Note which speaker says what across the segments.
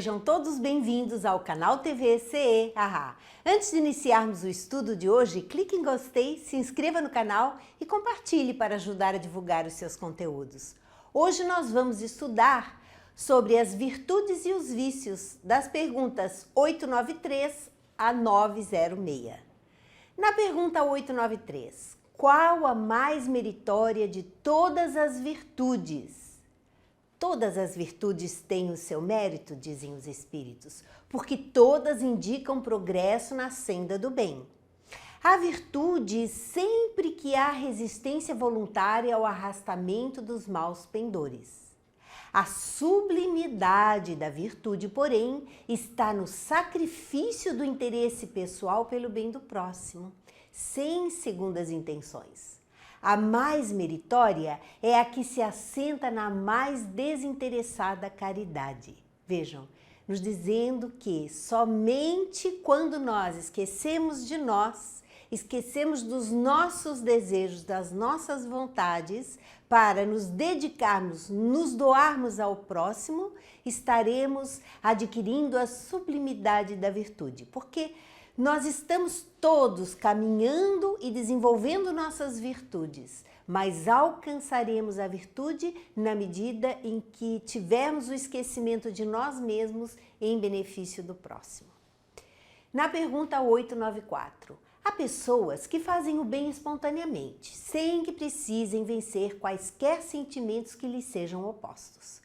Speaker 1: Sejam todos bem-vindos ao canal TV CE Haha. Antes de iniciarmos o estudo de hoje, clique em gostei, se inscreva no canal e compartilhe para ajudar a divulgar os seus conteúdos. Hoje nós vamos estudar sobre as virtudes e os vícios das perguntas 893 a 906. Na pergunta 893, qual a mais meritória de todas as virtudes? Todas as virtudes têm o seu mérito, dizem os espíritos, porque todas indicam progresso na senda do bem. A virtude sempre que há resistência voluntária ao arrastamento dos maus pendores. A sublimidade da virtude, porém, está no sacrifício do interesse pessoal pelo bem do próximo, sem segundas intenções. A mais meritória é a que se assenta na mais desinteressada caridade. Vejam, nos dizendo que somente quando nós esquecemos de nós, esquecemos dos nossos desejos, das nossas vontades, para nos dedicarmos, nos doarmos ao próximo, estaremos adquirindo a sublimidade da virtude. Porque nós estamos todos caminhando e desenvolvendo nossas virtudes, mas alcançaremos a virtude na medida em que tivermos o esquecimento de nós mesmos em benefício do próximo. Na pergunta 894, há pessoas que fazem o bem espontaneamente, sem que precisem vencer quaisquer sentimentos que lhes sejam opostos.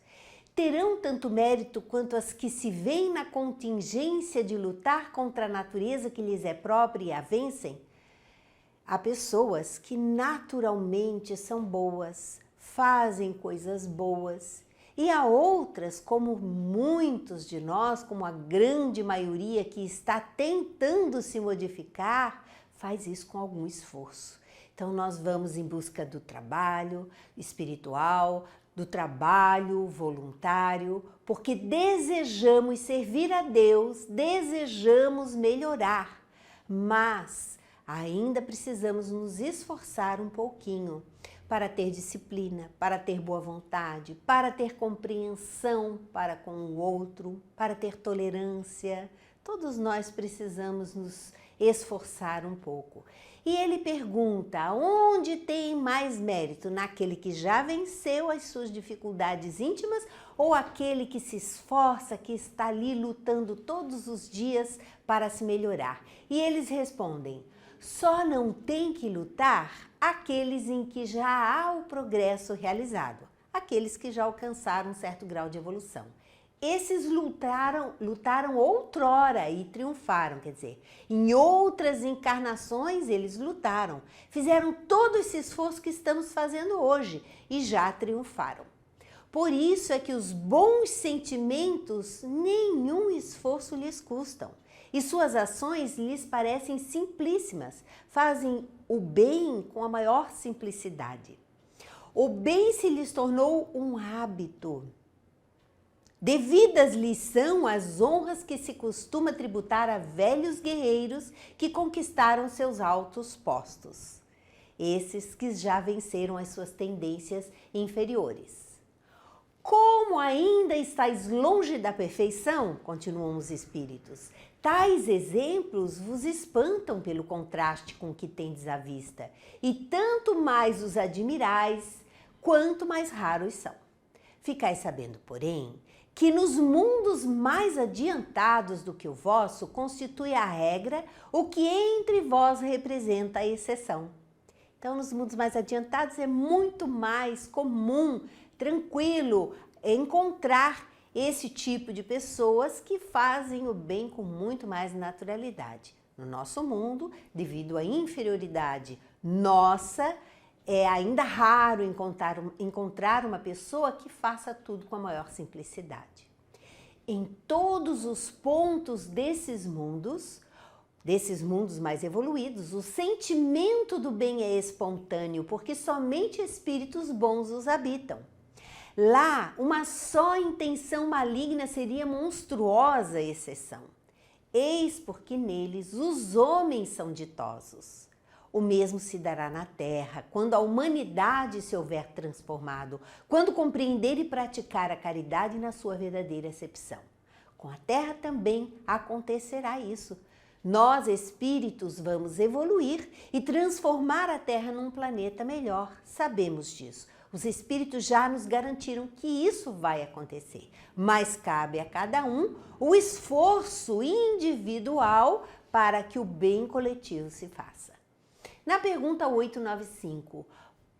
Speaker 1: Terão tanto mérito quanto as que se veem na contingência de lutar contra a natureza que lhes é própria e a vencem? Há pessoas que naturalmente são boas, fazem coisas boas, e há outras, como muitos de nós, como a grande maioria que está tentando se modificar, faz isso com algum esforço. Então nós vamos em busca do trabalho espiritual, do trabalho voluntário, porque desejamos servir a Deus, desejamos melhorar, mas ainda precisamos nos esforçar um pouquinho para ter disciplina, para ter boa vontade, para ter compreensão para com o outro, para ter tolerância. Todos nós precisamos nos esforçar um pouco. E ele pergunta, onde tem mais mérito? Naquele que já venceu as suas dificuldades íntimas ou aquele que se esforça, que está ali lutando todos os dias para se melhorar? E eles respondem, só não tem que lutar aqueles em que já há o progresso realizado, aqueles que já alcançaram um certo grau de evolução. Esses lutaram outrora e triunfaram, quer dizer, em outras encarnações eles lutaram, fizeram todo esse esforço que estamos fazendo hoje e já triunfaram. Por isso é que os bons sentimentos nenhum esforço lhes custam e suas ações lhes parecem simplíssimas, fazem o bem com a maior simplicidade. O bem se lhes tornou um hábito. Devidas lhes são as honras que se costuma tributar a velhos guerreiros que conquistaram seus altos postos, esses que já venceram as suas tendências inferiores. Como ainda estáis longe da perfeição, continuam os espíritos, tais exemplos vos espantam pelo contraste com que tendes à vista, e tanto mais os admirais, quanto mais raros são. Ficais sabendo, porém, que nos mundos mais adiantados do que o vosso constitui a regra, o que entre vós representa a exceção. Então, nos mundos mais adiantados é muito mais comum, tranquilo, encontrar esse tipo de pessoas que fazem o bem com muito mais naturalidade. No nosso mundo, devido à inferioridade nossa, é ainda raro encontrar uma pessoa que faça tudo com a maior simplicidade. Em todos os pontos desses mundos mais evoluídos, o sentimento do bem é espontâneo, porque somente espíritos bons os habitam. Lá, uma só intenção maligna seria monstruosa exceção. Eis porque neles os homens são ditosos. O mesmo se dará na terra, quando a humanidade se houver transformado, quando compreender e praticar a caridade na sua verdadeira acepção. Com a Terra também acontecerá isso. Nós, espíritos, vamos evoluir e transformar a Terra num planeta melhor. Sabemos disso. Os espíritos já nos garantiram que isso vai acontecer, mas cabe a cada um o esforço individual para que o bem coletivo se faça. Na pergunta 895,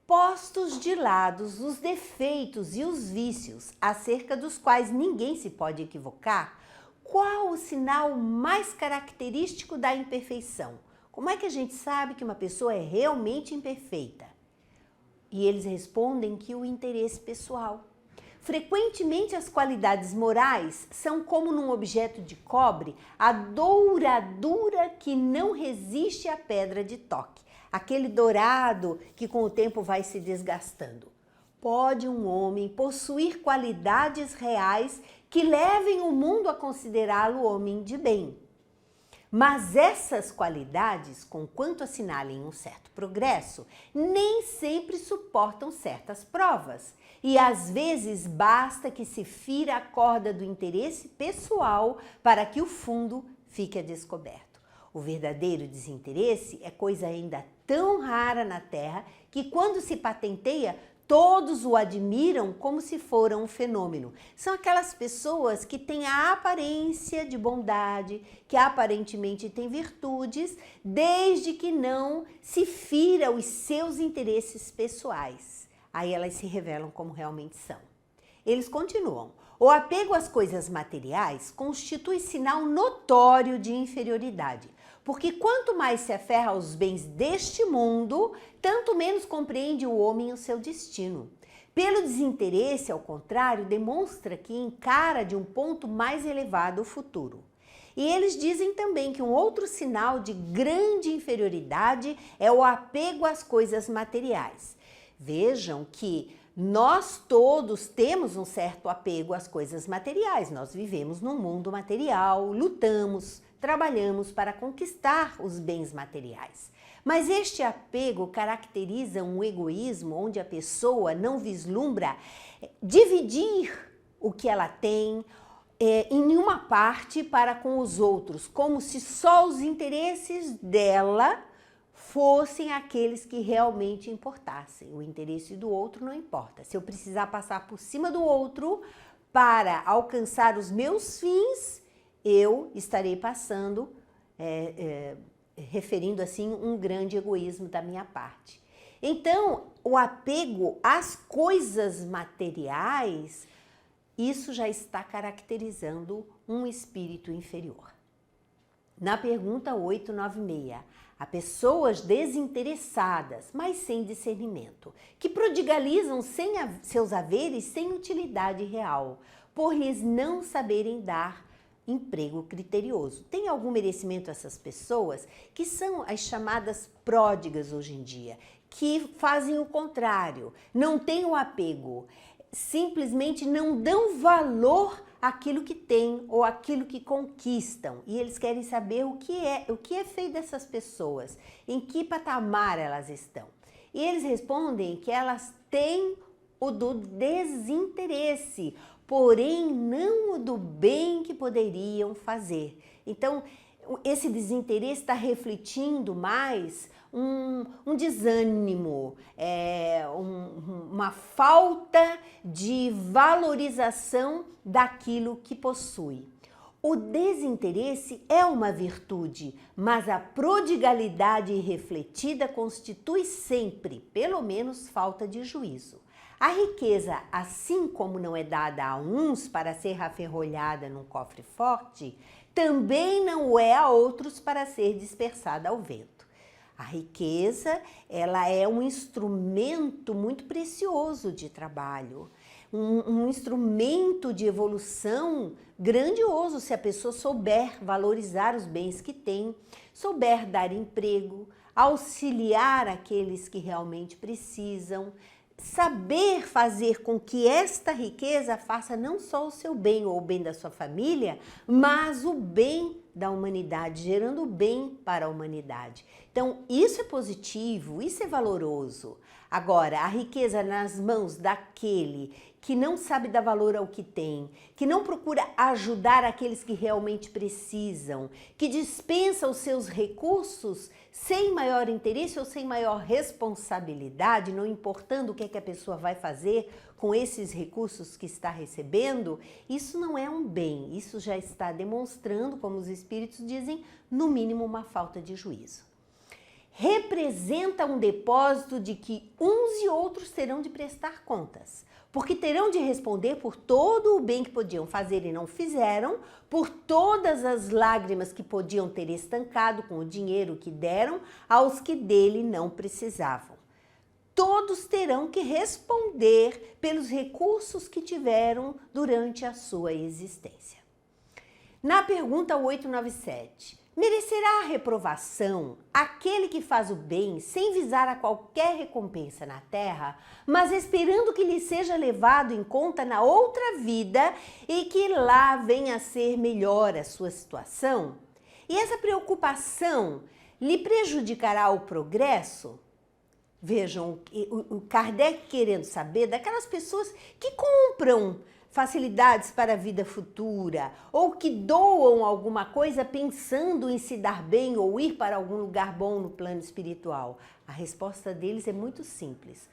Speaker 1: postos de lado os defeitos e os vícios acerca dos quais ninguém se pode equivocar, qual o sinal mais característico da imperfeição? Como é que a gente sabe que uma pessoa é realmente imperfeita? E eles respondem que o interesse pessoal. Frequentemente as qualidades morais são como num objeto de cobre, a douradura que não resiste à pedra de toque, aquele dourado que com o tempo vai se desgastando. Pode um homem possuir qualidades reais que levem o mundo a considerá-lo homem de bem. Mas essas qualidades, conquanto assinalem um certo progresso, nem sempre suportam certas provas. E às vezes basta que se fira a corda do interesse pessoal para que o fundo fique a descoberto. O verdadeiro desinteresse é coisa ainda tão rara na Terra que quando se patenteia, todos o admiram como se fora um fenômeno. São aquelas pessoas que têm a aparência de bondade, que aparentemente têm virtudes, desde que não se fira os seus interesses pessoais. Aí elas se revelam como realmente são. Eles continuam. O apego às coisas materiais constitui sinal notório de inferioridade, porque quanto mais se aferra aos bens deste mundo, tanto menos compreende o homem o seu destino. Pelo desinteresse, ao contrário, demonstra que encara de um ponto mais elevado o futuro. E eles dizem também que um outro sinal de grande inferioridade é o apego às coisas materiais. Vejam que nós todos temos um certo apego às coisas materiais. Nós vivemos num mundo material, lutamos, trabalhamos para conquistar os bens materiais. Mas este apego caracteriza um egoísmo onde a pessoa não vislumbra dividir o que ela tem em nenhuma parte para com os outros, como se só os interesses dela fossem aqueles que realmente importassem. O interesse do outro não importa. Se eu precisar passar por cima do outro para alcançar os meus fins, eu estarei passando, referindo assim, um grande egoísmo da minha parte. Então, o apego às coisas materiais, isso já está caracterizando um espírito inferior. Na pergunta 896, há pessoas desinteressadas, mas sem discernimento, que prodigalizam seus haveres sem utilidade real, por lhes não saberem dar emprego criterioso. Tem algum merecimento essas pessoas que são as chamadas pródigas hoje em dia, que fazem o contrário, não têm o apego, simplesmente não dão valor àquilo que têm ou àquilo que conquistam, e eles querem saber o que é feito dessas pessoas, em que patamar elas estão. E eles respondem que elas têm o do desinteresse, porém não o do bem que poderiam fazer. Então, esse desinteresse está refletindo mais um desânimo, uma falta de valorização daquilo que possui. O desinteresse é uma virtude, mas a prodigalidade irrefletida constitui sempre, pelo menos, falta de juízo. A riqueza, assim como não é dada a uns para ser aferrolhada num cofre forte, também não o é a outros para ser dispersada ao vento. A riqueza, ela é um instrumento muito precioso de trabalho, um instrumento de evolução grandioso se a pessoa souber valorizar os bens que tem, souber dar emprego, auxiliar aqueles que realmente precisam, saber fazer com que esta riqueza faça não só o seu bem ou o bem da sua família, mas o bem da humanidade, gerando bem para a humanidade. Então, isso é positivo, isso é valoroso. Agora, a riqueza nas mãos daquele que não sabe dar valor ao que tem, que não procura ajudar aqueles que realmente precisam, que dispensa os seus recursos sem maior interesse ou sem maior responsabilidade, não importando o que é que a pessoa vai fazer com esses recursos que está recebendo, isso não é um bem, isso já está demonstrando, como os espíritos dizem, no mínimo uma falta de juízo. Representa um depósito de que uns e outros terão de prestar contas, porque terão de responder por todo o bem que podiam fazer e não fizeram, por todas as lágrimas que podiam ter estancado com o dinheiro que deram aos que dele não precisavam. Todos terão que responder pelos recursos que tiveram durante a sua existência. Na pergunta 897, merecerá a reprovação aquele que faz o bem sem visar a qualquer recompensa na terra, mas esperando que lhe seja levado em conta na outra vida e que lá venha a ser melhor a sua situação? E essa preocupação lhe prejudicará o progresso? Vejam, o Kardec querendo saber daquelas pessoas que compram facilidades para a vida futura ou que doam alguma coisa pensando em se dar bem ou ir para algum lugar bom no plano espiritual. A resposta deles é muito simples.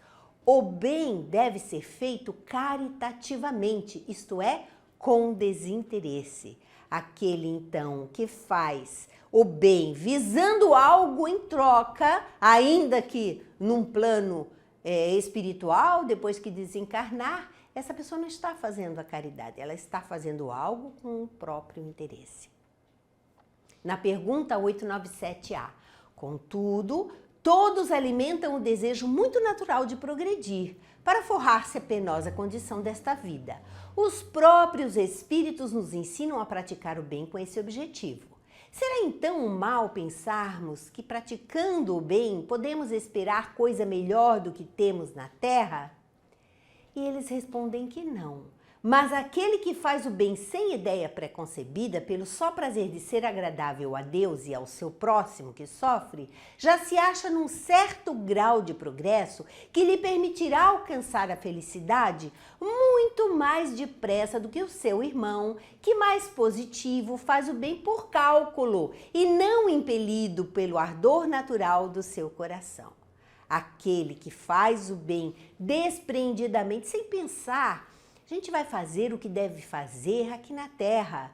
Speaker 1: O bem deve ser feito caritativamente, isto é, com desinteresse. Aquele, então, que faz o bem visando algo em troca, ainda que num plano espiritual, depois que desencarnar, essa pessoa não está fazendo a caridade, ela está fazendo algo com o próprio interesse. Na pergunta 897A, contudo, todos alimentam o desejo muito natural de progredir, para forrar-se a penosa condição desta vida. Os próprios espíritos nos ensinam a praticar o bem com esse objetivo. Será então um mal pensarmos que praticando o bem podemos esperar coisa melhor do que temos na terra? E eles respondem que não. Mas aquele que faz o bem sem ideia preconcebida, pelo só prazer de ser agradável a Deus e ao seu próximo que sofre, já se acha num certo grau de progresso que lhe permitirá alcançar a felicidade muito mais depressa do que o seu irmão, que mais positivo faz o bem por cálculo e não impelido pelo ardor natural do seu coração. Aquele que faz o bem despreendidamente, sem pensar, a gente vai fazer o que deve fazer aqui na Terra,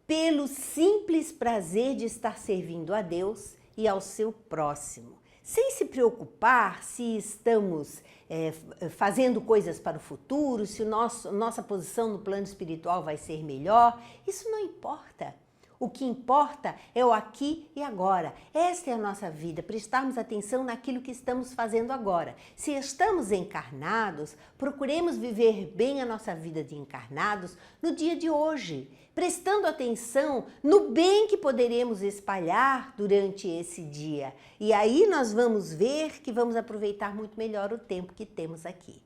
Speaker 1: pelo simples prazer de estar servindo a Deus e ao seu próximo, sem se preocupar se estamos fazendo coisas para o futuro, se nossa posição no plano espiritual vai ser melhor. Isso não importa. O que importa é o aqui e agora. Esta é a nossa vida, prestarmos atenção naquilo que estamos fazendo agora. Se estamos encarnados, procuremos viver bem a nossa vida de encarnados no dia de hoje, prestando atenção no bem que poderemos espalhar durante esse dia. E aí nós vamos ver que vamos aproveitar muito melhor o tempo que temos aqui.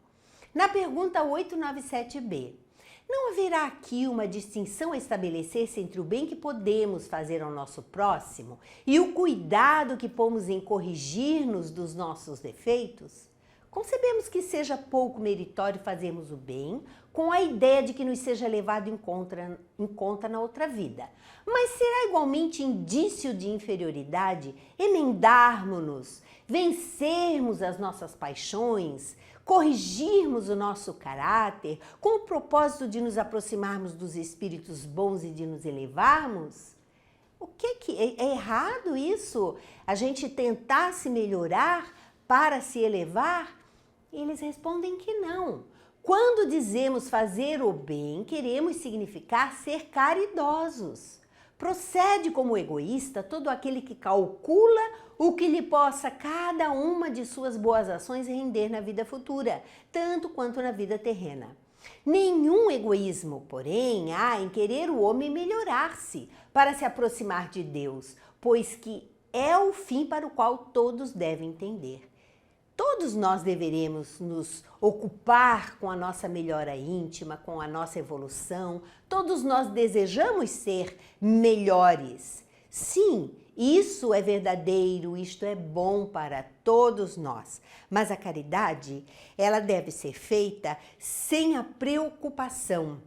Speaker 1: Na pergunta 897b, não haverá aqui uma distinção a estabelecer-se entre o bem que podemos fazer ao nosso próximo e o cuidado que pomos em corrigir-nos dos nossos defeitos? Concebemos que seja pouco meritório fazermos o bem com a ideia de que nos seja levado em conta na outra vida. Mas será igualmente indício de inferioridade emendarmos-nos, vencermos as nossas paixões, corrigirmos o nosso caráter com o propósito de nos aproximarmos dos espíritos bons e de nos elevarmos? O que é errado isso? A gente tentar se melhorar para se elevar? Eles respondem que não. Quando dizemos fazer o bem, queremos significar ser caridosos. Procede como egoísta todo aquele que calcula o que lhe possa cada uma de suas boas ações render na vida futura, tanto quanto na vida terrena. Nenhum egoísmo, porém, há em querer o homem melhorar-se para se aproximar de Deus, pois que é o fim para o qual todos devem tender. Todos nós deveremos nos ocupar com a nossa melhora íntima, com a nossa evolução. Todos nós desejamos ser melhores. Sim, isso é verdadeiro, isto é bom para todos nós. Mas a caridade, ela deve ser feita sem a preocupação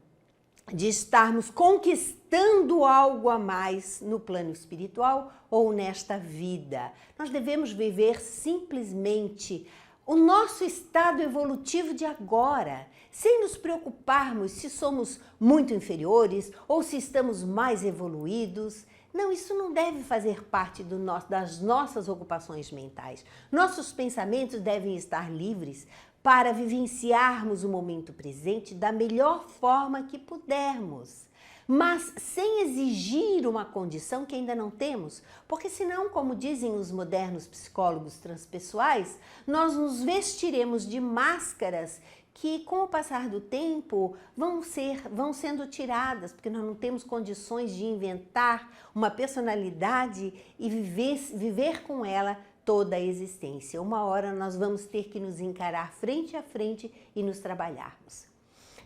Speaker 1: de estarmos conquistando algo a mais no plano espiritual ou nesta vida. Nós devemos viver simplesmente o nosso estado evolutivo de agora, sem nos preocuparmos se somos muito inferiores ou se estamos mais evoluídos. Não, isso não deve fazer parte das nossas ocupações mentais. Nossos pensamentos devem estar livres para vivenciarmos o momento presente da melhor forma que pudermos, mas sem exigir uma condição que ainda não temos, porque senão, como dizem os modernos psicólogos transpessoais, nós nos vestiremos de máscaras que, com o passar do tempo, vão sendo tiradas, porque nós não temos condições de inventar uma personalidade e viver com ela toda a existência. Uma hora nós vamos ter que nos encarar frente a frente e nos trabalharmos.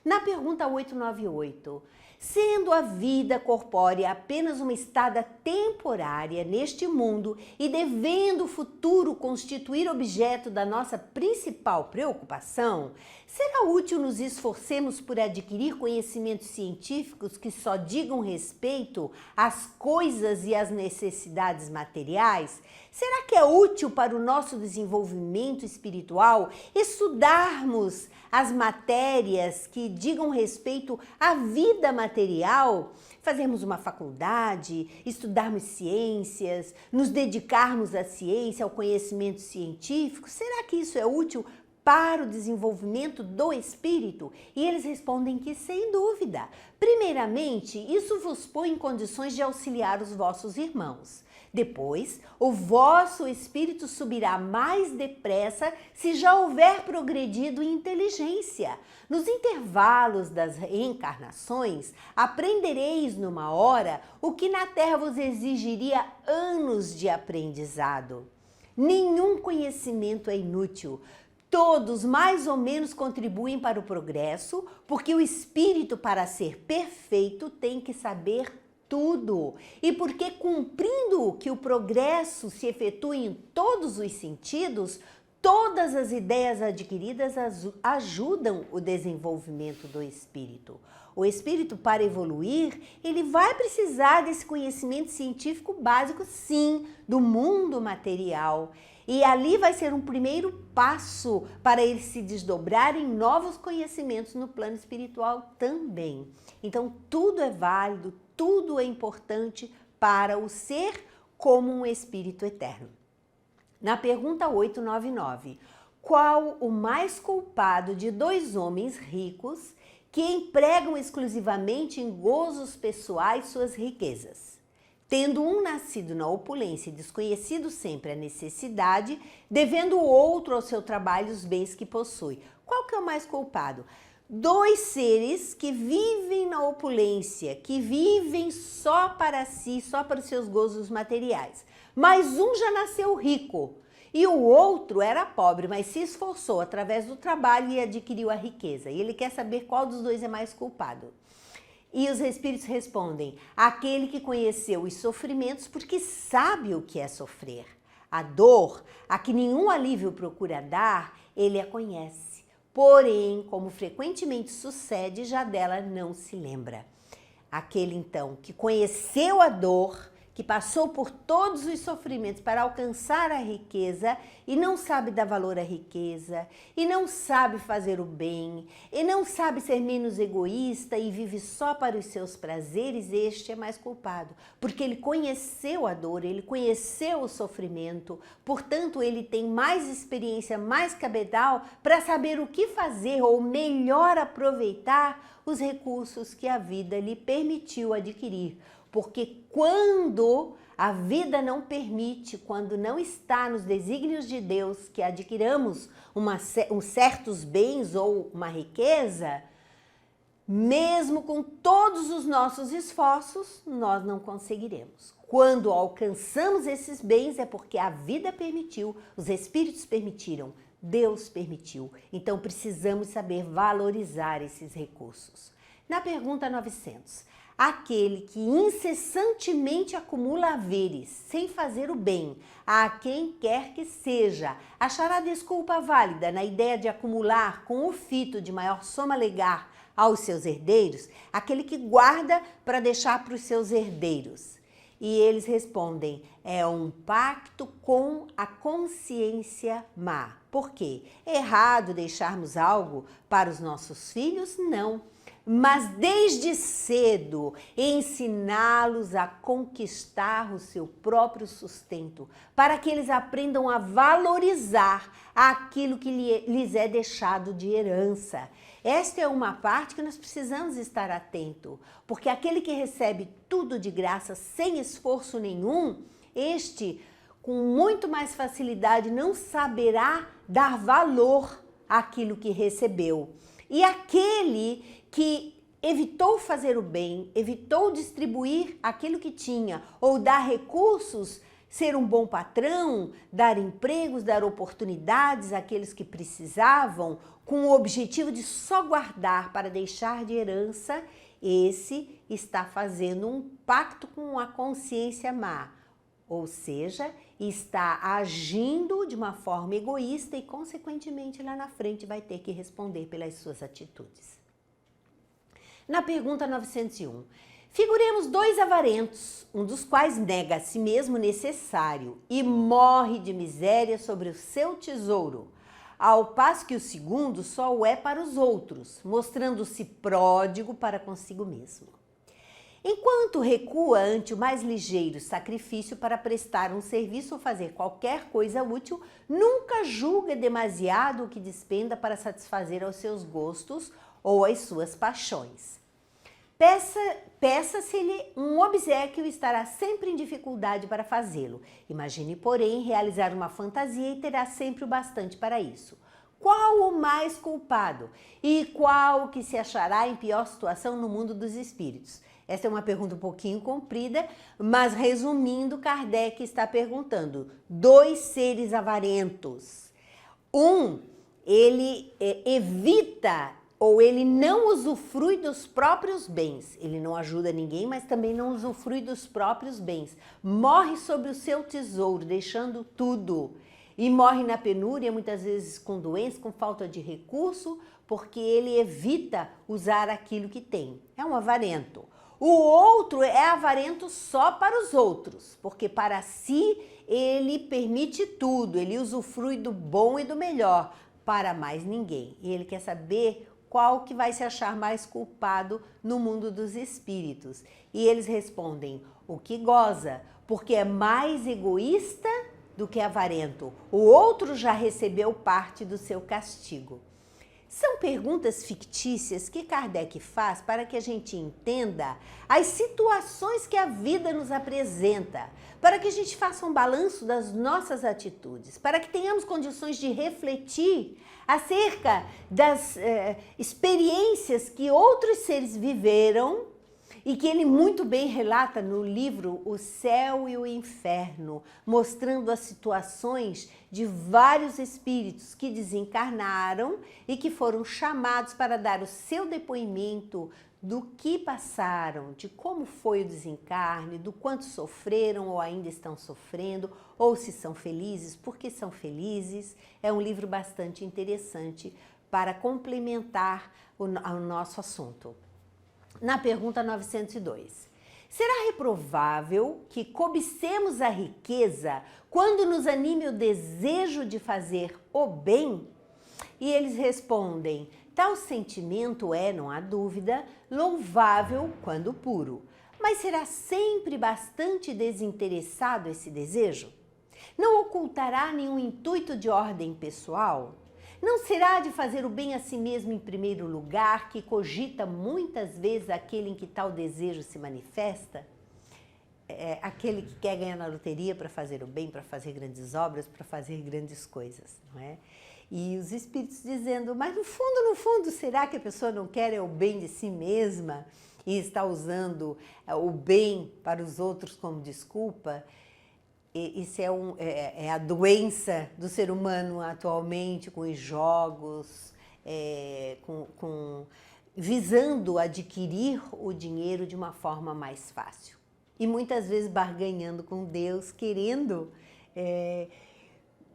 Speaker 1: Na pergunta 898, sendo a vida corpórea apenas uma estada temporária neste mundo e devendo o futuro constituir objeto da nossa principal preocupação, será útil nos esforcemos por adquirir conhecimentos científicos que só digam respeito às coisas e às necessidades materiais? Será que é útil para o nosso desenvolvimento espiritual estudarmos as matérias que digam respeito à vida material? Fazermos uma faculdade, estudarmos ciências, nos dedicarmos à ciência, ao conhecimento científico? Será que isso é útil para o desenvolvimento do espírito? E eles respondem que sem dúvida. Primeiramente, isso vos põe em condições de auxiliar os vossos irmãos. Depois, o vosso espírito subirá mais depressa se já houver progredido em inteligência. Nos intervalos das reencarnações, aprendereis numa hora o que na Terra vos exigiria anos de aprendizado. Nenhum conhecimento é inútil. Todos mais ou menos contribuem para o progresso, porque o espírito, para ser perfeito, tem que saber tudo. E porque, cumprindo que o progresso se efetue em todos os sentidos, todas as ideias adquiridas ajudam o desenvolvimento do espírito. O espírito, para evoluir, ele vai precisar desse conhecimento científico básico, sim, do mundo material. E ali vai ser um primeiro passo para ele se desdobrar em novos conhecimentos no plano espiritual também. Então, tudo é válido, tudo é importante para o ser como um espírito eterno. Na pergunta 899, qual o mais culpado de dois homens ricos que empregam exclusivamente em gozos pessoais suas riquezas? Tendo um nascido na opulência e desconhecido sempre a necessidade, devendo o outro ao seu trabalho os bens que possui. Qual que é o mais culpado? Dois seres que vivem na opulência, que vivem só para si, só para os seus gozos materiais. Mas um já nasceu rico e o outro era pobre, mas se esforçou através do trabalho e adquiriu a riqueza. E ele quer saber qual dos dois é mais culpado. E os espíritos respondem: aquele que conheceu os sofrimentos porque sabe o que é sofrer. A dor, a que nenhum alívio procura dar, ele a conhece. Porém, como frequentemente sucede, já dela não se lembra. Aquele, então, que conheceu a dor, que passou por todos os sofrimentos para alcançar a riqueza e não sabe dar valor à riqueza, e não sabe fazer o bem, e não sabe ser menos egoísta e vive só para os seus prazeres, este é mais culpado, porque ele conheceu a dor, ele conheceu o sofrimento, portanto ele tem mais experiência, mais cabedal para saber o que fazer ou melhor aproveitar os recursos que a vida lhe permitiu adquirir. Porque quando a vida não permite, quando não está nos desígnios de Deus que adquiramos certos bens ou uma riqueza, mesmo com todos os nossos esforços, nós não conseguiremos. Quando alcançamos esses bens é porque a vida permitiu, os espíritos permitiram, Deus permitiu. Então precisamos saber valorizar esses recursos. Na pergunta 900, aquele que incessantemente acumula haveres, sem fazer o bem, a quem quer que seja, achará desculpa válida na ideia de acumular com o fito de maior soma legar aos seus herdeiros, aquele que guarda para deixar para os seus herdeiros. E eles respondem, é um pacto com a consciência má. Por quê? É errado deixarmos algo para os nossos filhos? Não. Mas desde cedo ensiná-los a conquistar o seu próprio sustento, para que eles aprendam a valorizar aquilo que lhes é deixado de herança. Esta é uma parte que nós precisamos estar atento, porque aquele que recebe tudo de graça sem esforço nenhum, este com muito mais facilidade não saberá dar valor àquilo que recebeu. E aquele que evitou fazer o bem, evitou distribuir aquilo que tinha ou dar recursos, ser um bom patrão, dar empregos, dar oportunidades àqueles que precisavam, com o objetivo de só guardar para deixar de herança, esse está fazendo um pacto com a consciência má, ou seja, está agindo de uma forma egoísta e, consequentemente, lá na frente vai ter que responder pelas suas atitudes. Na pergunta 901, figuremos dois avarentos, um dos quais nega a si mesmo necessário e morre de miséria sobre o seu tesouro, ao passo que o segundo só o é para os outros, mostrando-se pródigo para consigo mesmo. Enquanto recua ante o mais ligeiro sacrifício para prestar um serviço ou fazer qualquer coisa útil, nunca julga demasiado o que despenda para satisfazer aos seus gostos ou às suas paixões. Peça-se-lhe um obséquio e estará sempre em dificuldade para fazê-lo. Imagine, porém, realizar uma fantasia e terá sempre o bastante para isso. Qual o mais culpado? E qual o que se achará em pior situação no mundo dos espíritos? Essa é uma pergunta um pouquinho comprida, mas resumindo, Kardec está perguntando, dois seres avarentos. Um, ele evita ou ele não usufrui dos próprios bens. Ele não ajuda ninguém, mas também não usufrui dos próprios bens. Morre sobre o seu tesouro, deixando tudo. E morre na penúria, muitas vezes com doença, com falta de recurso, porque ele evita usar aquilo que tem. É um avarento. O outro é avarento só para os outros, porque para si ele permite tudo, ele usufrui do bom e do melhor, para mais ninguém. E ele quer saber qual que vai se achar mais culpado no mundo dos espíritos. E eles respondem, o que goza, porque é mais egoísta do que avarento. O outro já recebeu parte do seu castigo. São perguntas fictícias que Kardec faz para que a gente entenda as situações que a vida nos apresenta, para que a gente faça um balanço das nossas atitudes, para que tenhamos condições de refletir acerca das experiências que outros seres viveram e que ele muito bem relata no livro O Céu e o Inferno, mostrando as situações de vários espíritos que desencarnaram e que foram chamados para dar o seu depoimento do que passaram, de como foi o desencarne, do quanto sofreram ou ainda estão sofrendo, ou se são felizes, por que são felizes. É um livro bastante interessante para complementar o nosso assunto. Na pergunta 902, será reprovável que cobicemos a riqueza quando nos anime o desejo de fazer o bem? E eles respondem, tal sentimento é, não há dúvida, louvável quando puro, mas será sempre bastante desinteressado esse desejo? Não ocultará nenhum intuito de ordem pessoal? Não será de fazer o bem a si mesmo em primeiro lugar, que cogita muitas vezes aquele em que tal desejo se manifesta? Aquele que quer ganhar na loteria para fazer o bem, para fazer grandes obras, para fazer grandes coisas, não é? E os espíritos dizendo, mas no fundo, será que a pessoa não quer o bem de si mesma e está usando o bem para os outros como desculpa? Isso é a doença do ser humano atualmente, com os jogos, visando adquirir o dinheiro de uma forma mais fácil. E muitas vezes barganhando com Deus,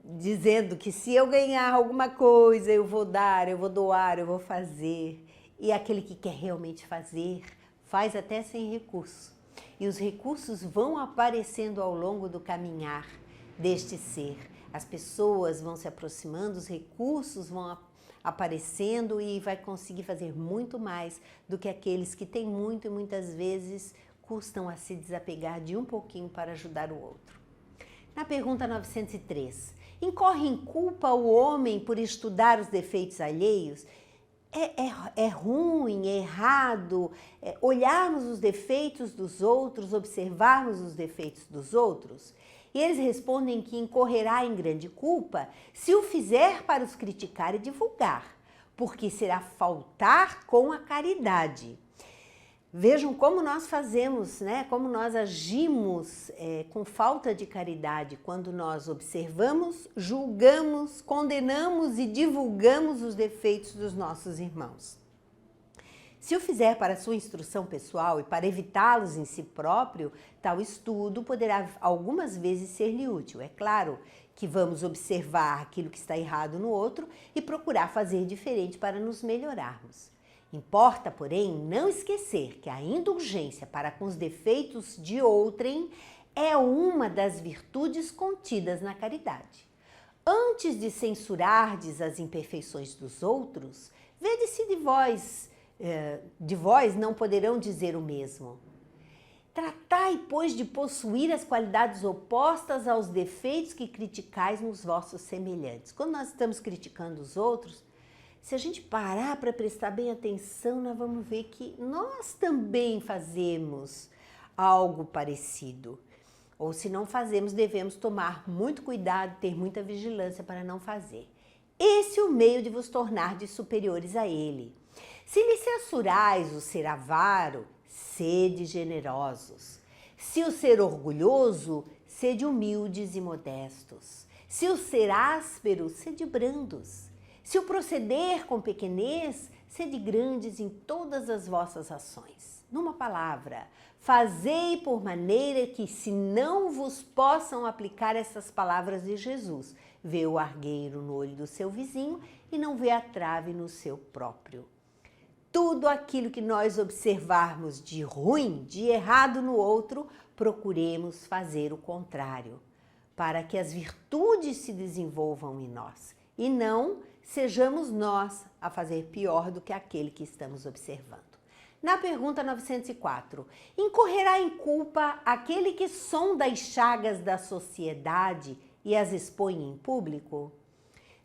Speaker 1: dizendo que se eu ganhar alguma coisa, eu vou dar, eu vou doar, eu vou fazer. E aquele que quer realmente fazer, faz até sem recurso. E os recursos vão aparecendo ao longo do caminhar deste ser. As pessoas vão se aproximando, os recursos vão aparecendo e vai conseguir fazer muito mais do que aqueles que têm muito e muitas vezes custam a se desapegar de um pouquinho para ajudar o outro. Na pergunta 903, incorre em culpa o homem por estudar os defeitos alheios? É ruim, é errado olharmos os defeitos dos outros, observarmos os defeitos dos outros? E eles respondem que incorrerá em grande culpa se o fizer para os criticar e divulgar, porque será faltar com a caridade. Vejam como nós fazemos, como nós agimos com falta de caridade quando nós observamos, julgamos, condenamos e divulgamos os defeitos dos nossos irmãos. Se o fizer para sua instrução pessoal e para evitá-los em si próprio, tal estudo poderá algumas vezes ser-lhe útil. É claro que vamos observar aquilo que está errado no outro e procurar fazer diferente para nos melhorarmos. Importa, porém, não esquecer que a indulgência para com os defeitos de outrem é uma das virtudes contidas na caridade. Antes de censurardes as imperfeições dos outros, vede se de vós não poderão dizer o mesmo. Tratai, pois, de possuir as qualidades opostas aos defeitos que criticais nos vossos semelhantes. Quando nós estamos criticando os outros, se a gente parar para prestar bem atenção, nós vamos ver que nós também fazemos algo parecido. Ou se não fazemos, devemos tomar muito cuidado, ter muita vigilância para não fazer. Esse é o meio de vos tornardes superiores a ele. Se lhe censurais o ser avaro, sede generosos. Se o ser orgulhoso, sede humildes e modestos. Se o ser áspero, sede brandos. Se o proceder com pequenez, sede grandes em todas as vossas ações. Numa palavra, fazei por maneira que se não vos possam aplicar essas palavras de Jesus, vê o argueiro no olho do seu vizinho e não vê a trave no seu próprio. Tudo aquilo que nós observarmos de ruim, de errado no outro, procuremos fazer o contrário, para que as virtudes se desenvolvam em nós e não sejamos nós a fazer pior do que aquele que estamos observando. Na pergunta 904, incorrerá em culpa aquele que sonda as chagas da sociedade e as expõe em público?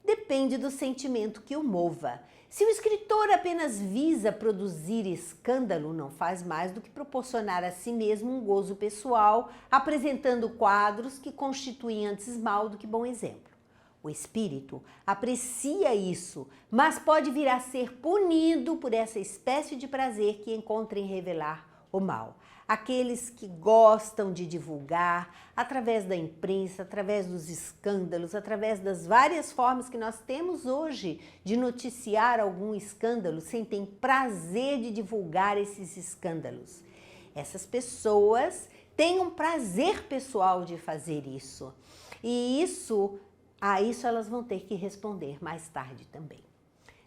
Speaker 1: Depende do sentimento que o mova. Se o escritor apenas visa produzir escândalo, não faz mais do que proporcionar a si mesmo um gozo pessoal, apresentando quadros que constituem antes mal do que bom exemplo. O espírito aprecia isso, mas pode vir a ser punido por essa espécie de prazer que encontra em revelar o mal. Aqueles que gostam de divulgar através da imprensa, através dos escândalos, através das várias formas que nós temos hoje de noticiar algum escândalo, sentem prazer de divulgar esses escândalos. Essas pessoas têm um prazer pessoal de fazer isso. E a isso elas vão ter que responder mais tarde também.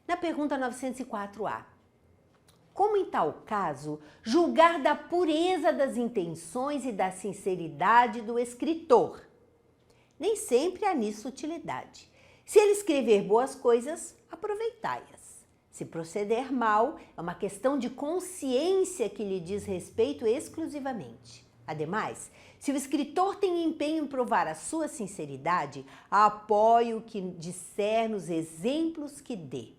Speaker 1: Na pergunta 904A, como em tal caso julgar da pureza das intenções e da sinceridade do escritor? Nem sempre há nisso utilidade. Se ele escrever boas coisas, aproveitai-as. Se proceder mal, é uma questão de consciência que lhe diz respeito exclusivamente. Ademais, se o escritor tem empenho em provar a sua sinceridade, apoie o que disser nos exemplos que dê.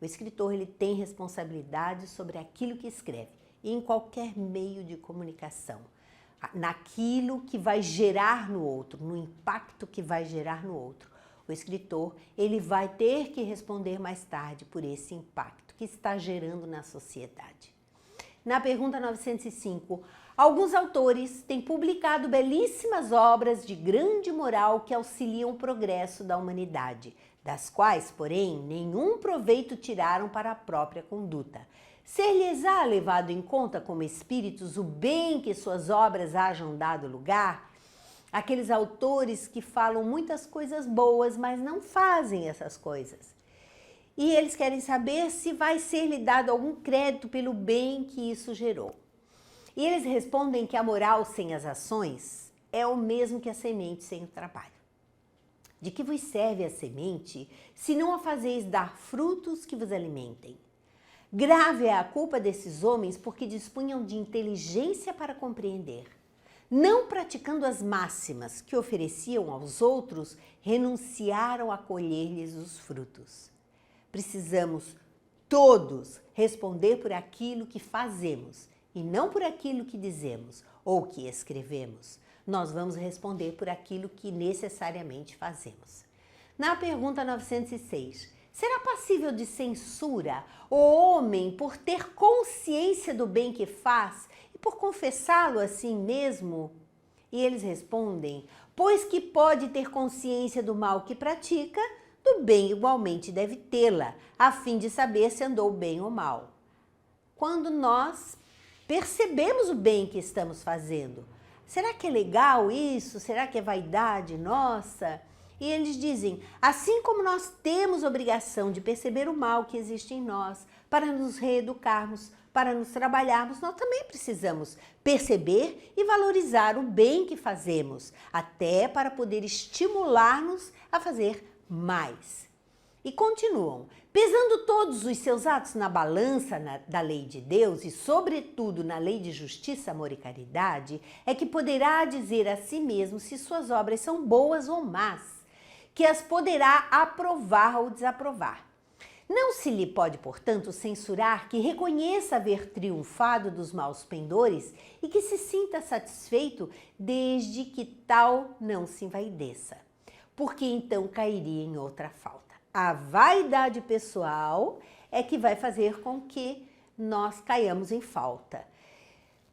Speaker 1: O escritor ele tem responsabilidade sobre aquilo que escreve e em qualquer meio de comunicação, naquilo que vai gerar no outro, no impacto que vai gerar no outro. O escritor ele vai ter que responder mais tarde por esse impacto que está gerando na sociedade. Na pergunta 905, alguns autores têm publicado belíssimas obras de grande moral que auxiliam o progresso da humanidade, das quais, porém, nenhum proveito tiraram para a própria conduta. Ser-lhes-á levado em conta como espíritos o bem que suas obras hajam dado lugar? Aqueles autores que falam muitas coisas boas, mas não fazem essas coisas. E eles querem saber se vai ser-lhe dado algum crédito pelo bem que isso gerou. E eles respondem que a moral sem as ações é o mesmo que a semente sem o trabalho. De que vos serve a semente, se não a fazeis dar frutos que vos alimentem? Grave é a culpa desses homens porque dispunham de inteligência para compreender. Não praticando as máximas que ofereciam aos outros, renunciaram a colher-lhes os frutos. Precisamos todos responder por aquilo que fazemos e não por aquilo que dizemos ou que escrevemos. Nós vamos responder por aquilo que necessariamente fazemos. Na pergunta 906, será passível de censura o homem por ter consciência do bem que faz e por confessá-lo assim mesmo? E eles respondem, pois que pode ter consciência do mal que pratica, do bem igualmente deve tê-la, a fim de saber se andou bem ou mal. Quando nós percebemos o bem que estamos fazendo, será que é legal isso? Será que é vaidade nossa? E eles dizem, assim como nós temos obrigação de perceber o mal que existe em nós, para nos reeducarmos, para nos trabalharmos, nós também precisamos perceber e valorizar o bem que fazemos, até para poder estimular-nos a fazer mais. E continuam, pesando todos os seus atos na balança da lei de Deus e sobretudo na lei de justiça, amor e caridade, é que poderá dizer a si mesmo se suas obras são boas ou más, que as poderá aprovar ou desaprovar. Não se lhe pode, portanto, censurar que reconheça haver triunfado dos maus pendores e que se sinta satisfeito desde que tal não se envaideça, porque então cairia em outra falta. A vaidade pessoal é que vai fazer com que nós caiamos em falta.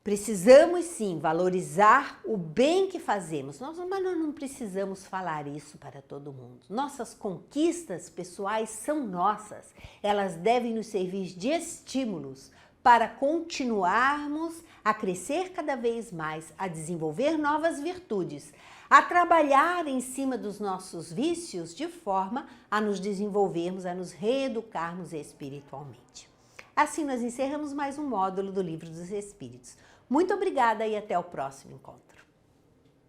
Speaker 1: Precisamos sim valorizar o bem que fazemos, mas nós não precisamos falar isso para todo mundo. Nossas conquistas pessoais são nossas, elas devem nos servir de estímulos para continuarmos a crescer cada vez mais, a desenvolver novas virtudes, a trabalhar em cima dos nossos vícios de forma a nos desenvolvermos, a nos reeducarmos espiritualmente. Assim nós encerramos mais um módulo do Livro dos Espíritos. Muito obrigada e até o próximo encontro.